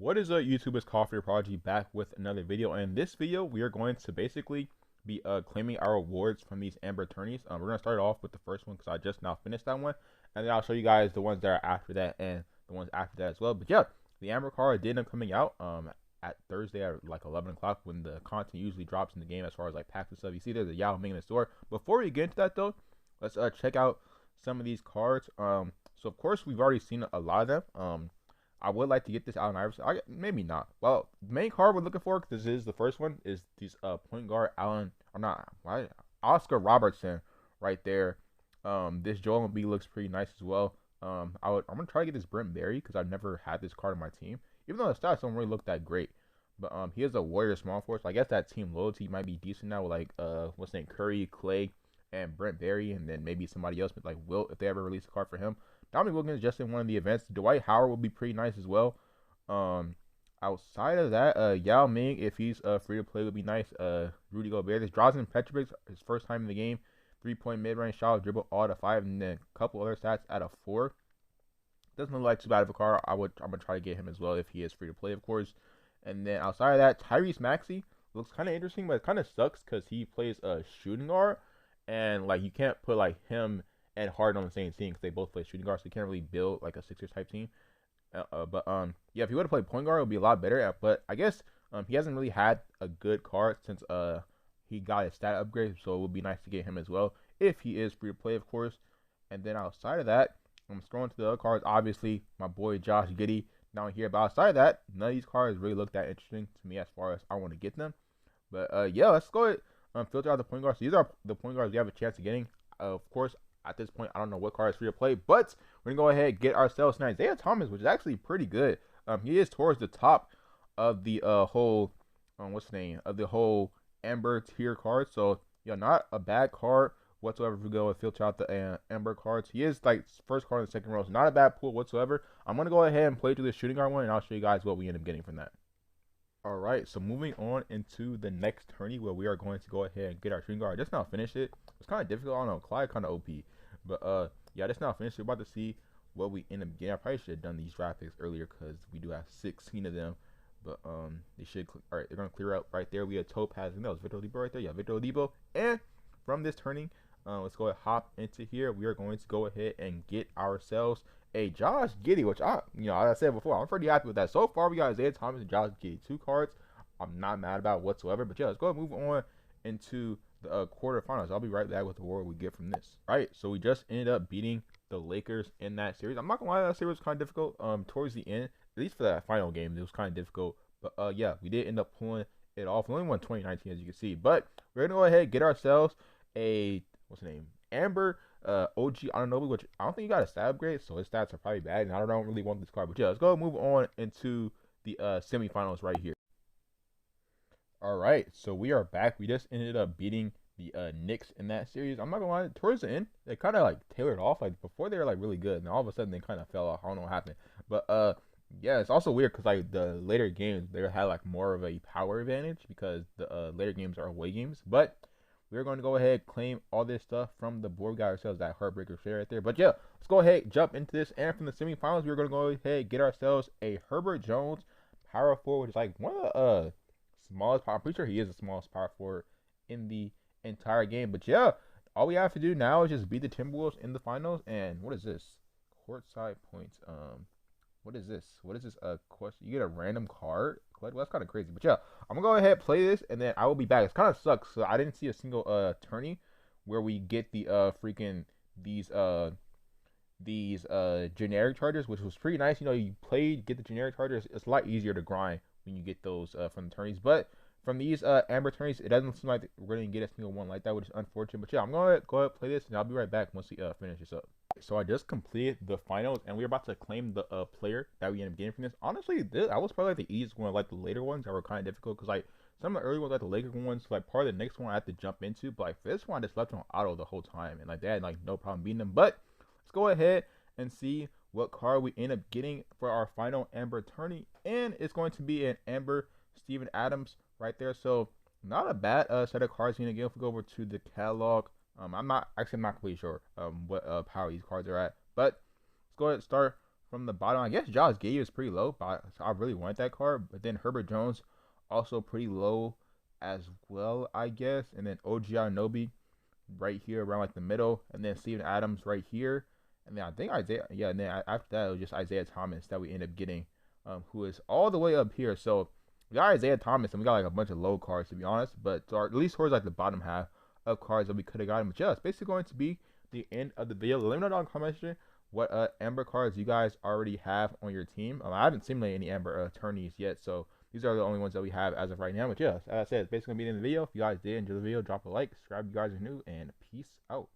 What is up, YouTube? It's Coffee Prodigy back with another video. And in this video, we are going to basically be claiming our rewards from these Amber tourneys. We're going to start off with the first one because I just now finished that one. And then I'll show you guys the ones that are after that and the ones after that as well. But yeah, the Amber card did end up coming out at Thursday at like 11 o'clock when the content usually drops in the game as far as like packs and stuff. You see there's a Yao Ming in the store. Before we get into that though, let's check out some of these cards. So of course we've already seen a lot of them. I would like to get this Allen Iverson. Maybe not. Well, the main card we're looking for, because this is the first one, is these point guard Allen, or not, why, Oscar Robertson right there. This Joel Embiid looks pretty nice as well. I'm gonna try to get this Brent Berry because I've never had this card on my team, even though the stats don't really look that great. But he is a Warrior small forward, so I guess that team loyalty might be decent now with like what's his name, Curry, Clay, and Brent Berry, and then maybe somebody else, but like Wilt if they ever release a card for him. Dominique Wilkins just in one of the events. Dwight Howard will be pretty nice as well. Outside of that, Yao Ming, if he's free to play, would be nice. Rudy Gobert. This Drazen Petrovic, his first time in the game. 3-point mid-range shot, dribble all to 5, and then a couple other stats at a 4. Doesn't look like too bad of a card. I'm gonna try to get him as well if he is free to play, of course. And then outside of that, Tyrese Maxey looks kind of interesting, but it kind of sucks because he plays a shooting guard, and like you can't put like him and Harden on the same team because they both play shooting guard, so you can't really build like a Sixers type team. But yeah, if he would have played point guard, it would be a lot better. But I guess he hasn't really had a good card since he got his stat upgrade, so it would be nice to get him as well if he is free to play, of course. And then outside of that, I'm scrolling to the other cards. Obviously, my boy Josh Giddey down here. But outside of that, none of these cards really look that interesting to me as far as I want to get them. But yeah, let's go ahead filter out the point guards. So these are the point guards we have a chance of getting. Of course, at this point, I don't know what card is free to play, but we're gonna go ahead and get ourselves an Isaiah Thomas, which is actually pretty good. He is towards the top of the whole what's the name of the whole Amber tier card. So yeah, not a bad card whatsoever. If we go and filter out the Amber cards, he is like first card in the second row. So not a bad pool whatsoever. I'm gonna go ahead and play through the shooting guard one, and I'll show you guys what we end up getting from that. Alright, so moving on into the next tourney where we are going to go ahead and get our shooting guard. I just now finished it. It's kind of difficult. I don't know. Clyde kind of OP. But yeah, I just now finished it. We're about to see what we end up getting. I probably should have done these draft picks earlier because we do have 16 of them. But they should, alright, they're going to clear up right there. We have Topaz, and that was Victor Oladipo right there. Yeah, Victor Oladipo. And from this turning, let's go ahead and hop into here. We are going to go ahead and get ourselves a Josh Giddey, which as I said before, I'm pretty happy with that. So far, we got Isaiah Thomas and Josh Giddey, 2 cards. I'm not mad about whatsoever. But yeah, let's go ahead and move on into the quarterfinals. I'll be right back with the award we get from this. All right, so we just ended up beating the Lakers in that series. I'm not gonna lie, that series was kind of difficult. Towards the end, at least for that final game, it was kind of difficult. But yeah, we did end up pulling it off. We only won 2019, as you can see. But we're gonna go ahead and get ourselves a what's the name, Amber OG Anunoby, which I don't think he got a stat upgrade, so his stats are probably bad, and I don't really want this card. But yeah, let's go and move on into the semifinals right here. All right, so we are back. We just ended up beating the Knicks in that series. I'm not gonna lie, towards the end, they kind of like tailored off. Like before, they were like really good, and all of a sudden they kind of fell off. I don't know what happened, but yeah, it's also weird because like the later games they had like more of a power advantage because the later games are away games. But we're going to go ahead and claim all this stuff from the board. We got ourselves that heartbreaker share right there. But yeah, let's go ahead and jump into this. And from the semifinals, we're going to go ahead and get ourselves a Herbert Jones power forward, which is like one of the smallest power. I'm pretty sure he is the smallest power forward in the entire game. But yeah, all we have to do now is just beat the Timberwolves in the finals. And what is this? Courtside points. What is this? What is this? Question. You get a random card. Well, that's kind of crazy. But yeah, I'm gonna go ahead and play this, and then I will be back. It kind of sucks. So I didn't see a single tourney where we get the freaking these generic chargers, which was pretty nice. You know, you get the generic chargers. It's a lot easier to grind when you get those from the tourneys. But from these Amber tourneys, it doesn't seem like we're gonna get a single one like that, which is unfortunate. But yeah, I'm gonna go ahead and play this, and I'll be right back once we finish this up. So I just completed the finals, and we're about to claim the player that we end up getting from this. Honestly, I was probably like the easiest one. Like the later ones that were kind of difficult because like some of the early ones, like the Laker ones, like part of the next one I had to jump into. But like for this one, I just left on auto the whole time, and like that, like no problem beating them. But let's go ahead and see what card we end up getting for our final Amber tourney, and it's going to be an Amber Steven Adams right there. So not a bad set of cards. Again, if we go over to the catalog. I'm not completely sure what power these cards are at, but let's go ahead and start from the bottom, I guess Josh Gay is pretty low, but I really want that card. But then Herbert Jones also pretty low as well, I guess. And then OG Anunoby right here around like the middle, and then Steven Adams right here, and then I think Isaiah. Yeah, and then after that it was just Isaiah Thomas that we end up getting, who is all the way up here. So we got Isaiah Thomas, and we got like a bunch of low cards to be honest, but at least towards like the bottom half of cards that we could have gotten. But yeah, it's basically going to be the end of the video. Let me know down in the comment section what Amber cards you guys already have on your team. I haven't simulated any Amber attorneys yet, so these are the only ones that we have as of right now. But yeah, as I said, it's basically going to be in the video. If you guys did enjoy the video, drop a like, subscribe if you guys are new, and peace out.